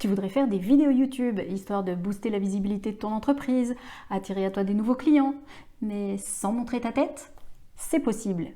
Tu voudrais faire des vidéos YouTube, histoire de booster la visibilité de ton entreprise, attirer à toi des nouveaux clients, mais sans montrer ta tête? C'est possible.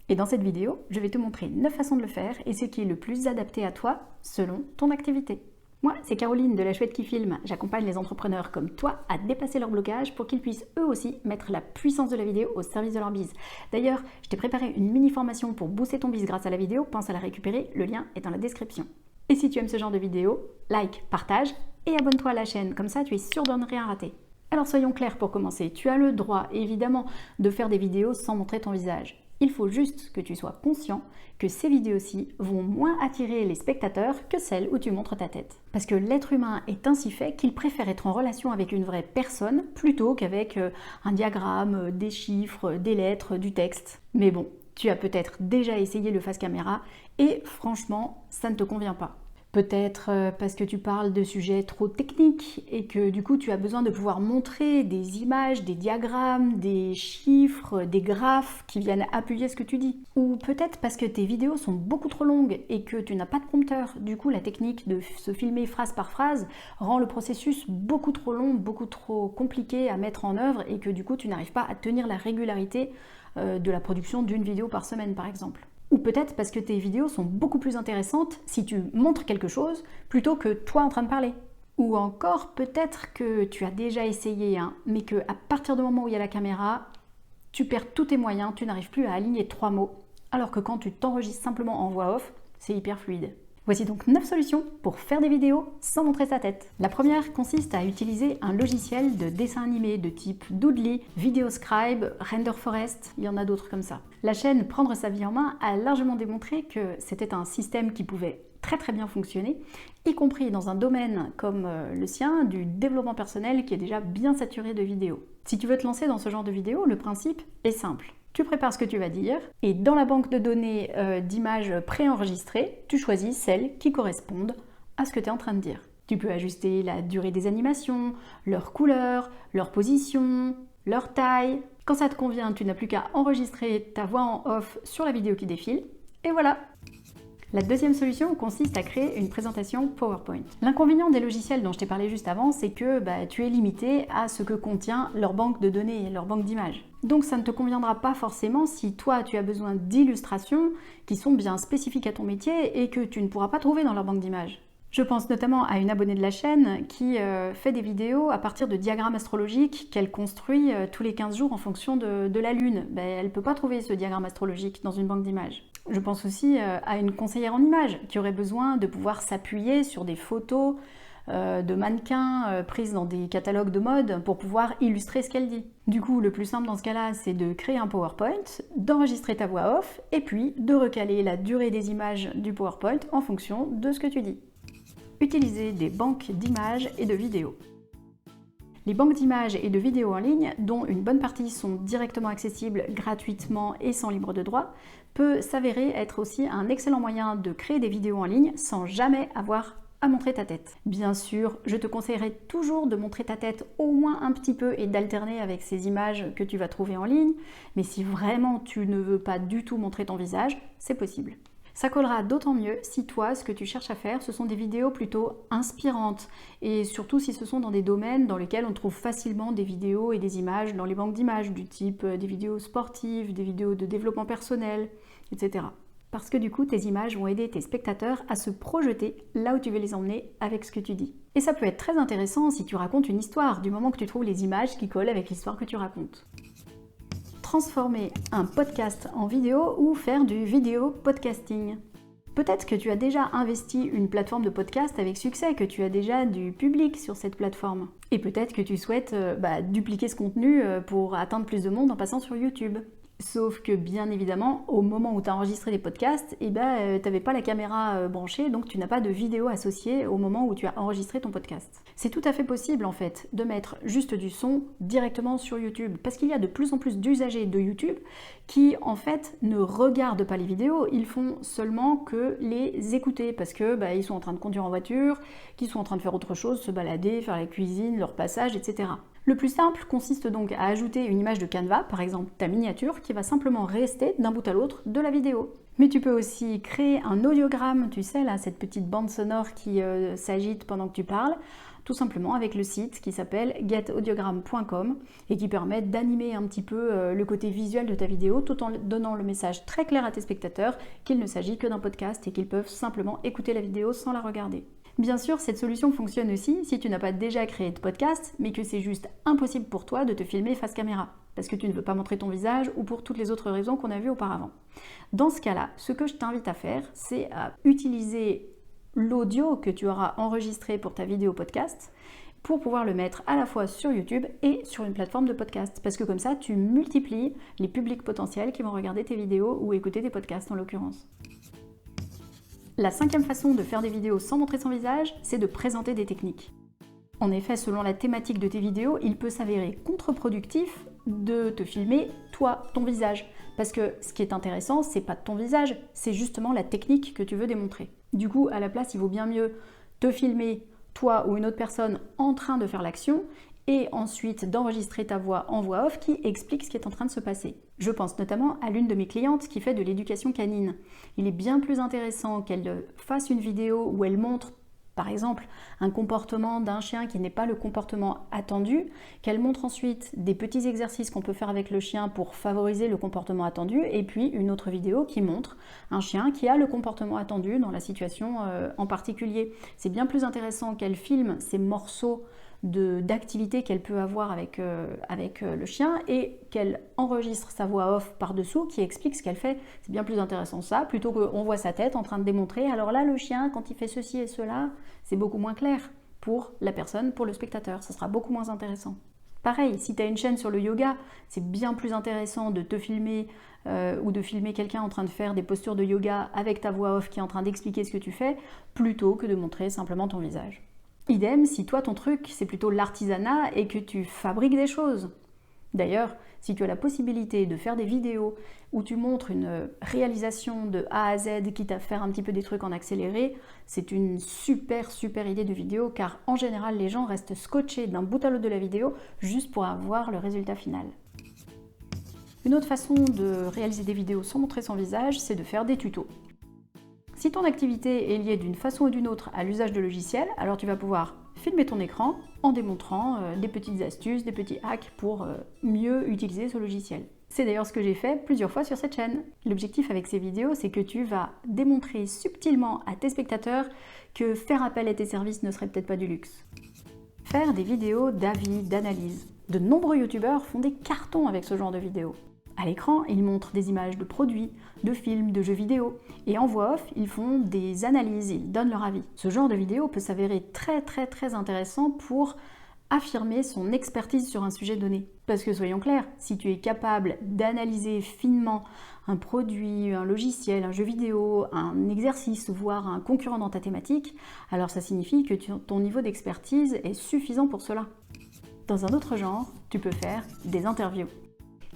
Et dans cette vidéo, je vais te montrer 9 façons de le faire et ce qui est le plus adapté à toi selon ton activité. Moi, c'est Caroline de La Chouette qui filme. J'accompagne les entrepreneurs comme toi à dépasser leur blocage pour qu'ils puissent eux aussi mettre la puissance de la vidéo au service de leur bise. D'ailleurs, je t'ai préparé une mini formation pour booster ton bise grâce à la vidéo. Pense à la récupérer, le lien est dans la description. Et si tu aimes ce genre de vidéo, like, partage et abonne-toi à la chaîne, comme ça tu es sûr de ne rien rater. Alors soyons clairs pour commencer, tu as le droit évidemment de faire des vidéos sans montrer ton visage. Il faut juste que tu sois conscient que ces vidéos-ci vont moins attirer les spectateurs que celles où tu montres ta tête. Parce que l'être humain est ainsi fait qu'il préfère être en relation avec une vraie personne plutôt qu'avec un diagramme, des chiffres, des lettres, du texte. Mais bon, tu as peut-être déjà essayé le face caméra et franchement, ça ne te convient pas. Peut-être parce que tu parles de sujets trop techniques et que du coup tu as besoin de pouvoir montrer des images, des diagrammes, des chiffres, des graphes qui viennent appuyer ce que tu dis. Ou peut-être parce que tes vidéos sont beaucoup trop longues et que tu n'as pas de prompteur. Du coup la technique de se filmer phrase par phrase rend le processus beaucoup trop long, beaucoup trop compliqué à mettre en œuvre et que du coup tu n'arrives pas à tenir la régularité de la production d'une vidéo par semaine par exemple. Ou peut-être parce que tes vidéos sont beaucoup plus intéressantes si tu montres quelque chose plutôt que toi en train de parler. Ou encore peut-être que tu as déjà essayé, mais qu'à partir du moment où il y a la caméra, tu perds tous tes moyens, tu n'arrives plus à aligner 3 mots, alors que quand tu t'enregistres simplement en voix off, c'est hyper fluide. Voici donc 9 solutions pour faire des vidéos sans montrer sa tête. La première consiste à utiliser un logiciel de dessin animé de type Doodly, Videoscribe, RenderForest, il y en a d'autres comme ça. La chaîne Prendre sa vie en main a largement démontré que c'était un système qui pouvait très bien fonctionner, y compris dans un domaine comme le sien, du développement personnel qui est déjà bien saturé de vidéos. Si tu veux te lancer dans ce genre de vidéo, le principe est simple. Tu prépares ce que tu vas dire et dans la banque de données d'images préenregistrées, tu choisis celles qui correspondent à ce que tu es en train de dire. Tu peux ajuster la durée des animations, leur couleur, leur position, leur taille. Quand ça te convient, tu n'as plus qu'à enregistrer ta voix en off sur la vidéo qui défile et voilà! La deuxième solution consiste à créer une présentation PowerPoint. L'inconvénient des logiciels dont je t'ai parlé juste avant, c'est que tu es limité à ce que contient leur banque de données, leur banque d'images. Donc ça ne te conviendra pas forcément si toi tu as besoin d'illustrations qui sont bien spécifiques à ton métier et que tu ne pourras pas trouver dans leur banque d'images. Je pense notamment à une abonnée de la chaîne qui fait des vidéos à partir de diagrammes astrologiques qu'elle construit tous les 15 jours en fonction de la lune. Elle ne peut pas trouver ce diagramme astrologique dans une banque d'images. Je pense aussi à une conseillère en images qui aurait besoin de pouvoir s'appuyer sur des photos de mannequins prises dans des catalogues de mode pour pouvoir illustrer ce qu'elle dit. Du coup, le plus simple dans ce cas-là, c'est de créer un PowerPoint, d'enregistrer ta voix off et puis de recaler la durée des images du PowerPoint en fonction de ce que tu dis. Utiliser des banques d'images et de vidéos. Les banques d'images et de vidéos en ligne, dont une bonne partie sont directement accessibles gratuitement et sans libre de droit, peut s'avérer être aussi un excellent moyen de créer des vidéos en ligne sans jamais avoir à montrer ta tête. Bien sûr, je te conseillerais toujours de montrer ta tête au moins un petit peu et d'alterner avec ces images que tu vas trouver en ligne, mais si vraiment tu ne veux pas du tout montrer ton visage, c'est possible. Ça collera d'autant mieux si toi, ce que tu cherches à faire, ce sont des vidéos plutôt inspirantes et surtout si ce sont dans des domaines dans lesquels on trouve facilement des vidéos et des images dans les banques d'images du type des vidéos sportives, des vidéos de développement personnel, etc. Parce que du coup, tes images vont aider tes spectateurs à se projeter là où tu veux les emmener avec ce que tu dis. Et ça peut être très intéressant si tu racontes une histoire, du moment que tu trouves les images qui collent avec l'histoire que tu racontes. Transformer un podcast en vidéo ou faire du vidéo podcasting. Peut-être que tu as déjà investi une plateforme de podcast avec succès, que tu as déjà du public sur cette plateforme. Et peut-être que tu souhaites dupliquer ce contenu pour atteindre plus de monde en passant sur YouTube. Sauf que bien évidemment, au moment où tu as enregistré des podcasts, tu n'avais pas la caméra branchée, donc tu n'as pas de vidéo associée au moment où tu as enregistré ton podcast. C'est tout à fait possible en fait de mettre juste du son directement sur YouTube, parce qu'il y a de plus en plus d'usagers de YouTube qui en fait ne regardent pas les vidéos, ils font seulement que les écouter, parce que ils sont en train de conduire en voiture, qu'ils sont en train de faire autre chose, se balader, faire la cuisine, leur passage, etc. Le plus simple consiste donc à ajouter une image de Canva, par exemple ta miniature, qui va simplement rester d'un bout à l'autre de la vidéo. Mais tu peux aussi créer un audiogramme, tu sais là, cette petite bande sonore qui s'agite pendant que tu parles, tout simplement avec le site qui s'appelle getaudiogram.com et qui permet d'animer un petit peu le côté visuel de ta vidéo tout en donnant le message très clair à tes spectateurs qu'il ne s'agit que d'un podcast et qu'ils peuvent simplement écouter la vidéo sans la regarder. Bien sûr, cette solution fonctionne aussi si tu n'as pas déjà créé de podcast, mais que c'est juste impossible pour toi de te filmer face caméra, parce que tu ne veux pas montrer ton visage ou pour toutes les autres raisons qu'on a vues auparavant. Dans ce cas-là, ce que je t'invite à faire, c'est à utiliser l'audio que tu auras enregistré pour ta vidéo podcast pour pouvoir le mettre à la fois sur YouTube et sur une plateforme de podcast. Parce que comme ça, tu multiplies les publics potentiels qui vont regarder tes vidéos ou écouter tes podcasts en l'occurrence. La 5e façon de faire des vidéos sans montrer son visage, c'est de présenter des techniques. En effet, selon la thématique de tes vidéos, il peut s'avérer contre-productif de te filmer, toi, ton visage. Parce que ce qui est intéressant, c'est pas ton visage, c'est justement la technique que tu veux démontrer. Du coup, à la place, il vaut bien mieux te filmer, toi ou une autre personne, en train de faire l'action, et ensuite d'enregistrer ta voix en voix off qui explique ce qui est en train de se passer. Je pense notamment à l'une de mes clientes qui fait de l'éducation canine. Il est bien plus intéressant qu'elle fasse une vidéo où elle montre par exemple un comportement d'un chien qui n'est pas le comportement attendu, qu'elle montre ensuite des petits exercices qu'on peut faire avec le chien pour favoriser le comportement attendu, et puis une autre vidéo qui montre un chien qui a le comportement attendu dans la situation en particulier. C'est bien plus intéressant qu'elle filme ces morceaux d'activité qu'elle peut avoir avec le chien et qu'elle enregistre sa voix off par-dessous qui explique ce qu'elle fait. C'est bien plus intéressant ça, plutôt qu'on voit sa tête en train de démontrer. Alors là, le chien, quand il fait ceci et cela, c'est beaucoup moins clair pour la personne, pour le spectateur. Ça sera beaucoup moins intéressant. Pareil, si tu as une chaîne sur le yoga, c'est bien plus intéressant de te filmer ou de filmer quelqu'un en train de faire des postures de yoga avec ta voix off qui est en train d'expliquer ce que tu fais, plutôt que de montrer simplement ton visage. Idem si toi ton truc c'est plutôt l'artisanat et que tu fabriques des choses. D'ailleurs, si tu as la possibilité de faire des vidéos où tu montres une réalisation de A à Z, quitte à faire un petit peu des trucs en accéléré, c'est une super idée de vidéo car en général les gens restent scotchés d'un bout à l'autre de la vidéo juste pour avoir le résultat final. Une autre façon de réaliser des vidéos sans montrer son visage, c'est de faire des tutos. Si ton activité est liée d'une façon ou d'une autre à l'usage de logiciels, alors tu vas pouvoir filmer ton écran en démontrant des petites astuces, des petits hacks pour mieux utiliser ce logiciel. C'est d'ailleurs ce que j'ai fait plusieurs fois sur cette chaîne. L'objectif avec ces vidéos, c'est que tu vas démontrer subtilement à tes spectateurs que faire appel à tes services ne serait peut-être pas du luxe. Faire des vidéos d'avis, d'analyse. De nombreux youtubeurs font des cartons avec ce genre de vidéos. À l'écran, ils montrent des images de produits, de films, de jeux vidéo. Et en voix off, ils font des analyses, ils donnent leur avis. Ce genre de vidéo peut s'avérer très intéressant pour affirmer son expertise sur un sujet donné. Parce que soyons clairs, si tu es capable d'analyser finement un produit, un logiciel, un jeu vidéo, un exercice, voire un concurrent dans ta thématique, alors ça signifie que ton niveau d'expertise est suffisant pour cela. Dans un autre genre, tu peux faire des interviews.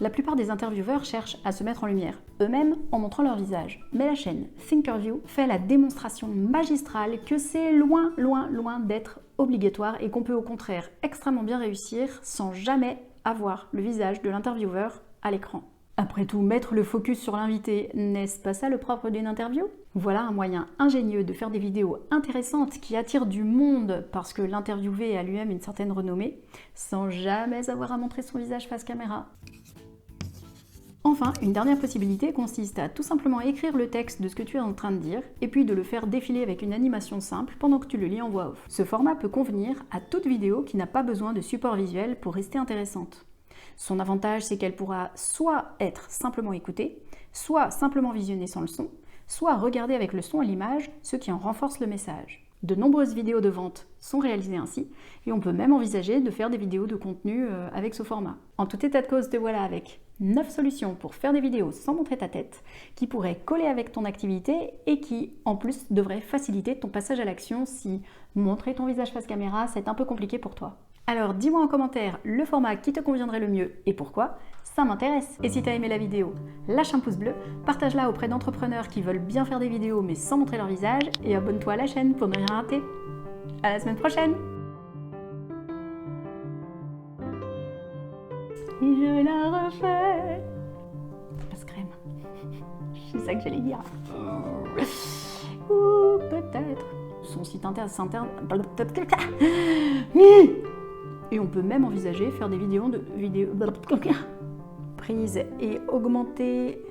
La plupart des intervieweurs cherchent à se mettre en lumière, eux-mêmes en montrant leur visage. Mais la chaîne Thinkerview fait la démonstration magistrale que c'est loin d'être obligatoire et qu'on peut au contraire extrêmement bien réussir sans jamais avoir le visage de l'intervieweur à l'écran. Après tout, mettre le focus sur l'invité, n'est-ce pas ça le propre d'une interview ? Voilà un moyen ingénieux de faire des vidéos intéressantes qui attirent du monde parce que l'interviewé a lui-même une certaine renommée, sans jamais avoir à montrer son visage face caméra. Enfin, une dernière possibilité consiste à tout simplement écrire le texte de ce que tu es en train de dire et puis de le faire défiler avec une animation simple pendant que tu le lis en voix off. Ce format peut convenir à toute vidéo qui n'a pas besoin de support visuel pour rester intéressante. Son avantage, c'est qu'elle pourra soit être simplement écoutée, soit simplement visionnée sans le son, soit regardée avec le son et l'image, ce qui en renforce le message. De nombreuses vidéos de vente sont réalisées ainsi et on peut même envisager de faire des vidéos de contenu avec ce format. En tout état de cause, te voilà avec 9 solutions pour faire des vidéos sans montrer ta tête, qui pourraient coller avec ton activité et qui, en plus, devraient faciliter ton passage à l'action si montrer ton visage face caméra, c'est un peu compliqué pour toi. Alors dis-moi en commentaire le format qui te conviendrait le mieux et pourquoi, ça m'intéresse. Et si t'as aimé la vidéo, lâche un pouce bleu, partage-la auprès d'entrepreneurs qui veulent bien faire des vidéos mais sans montrer leur visage et abonne-toi à la chaîne pour ne rien rater. À la semaine prochaine! Et je la refais. Passe crème. C'est ça que j'allais dire. Ou peut-être son site interne. Et on peut même envisager faire des vidéos prises et augmenter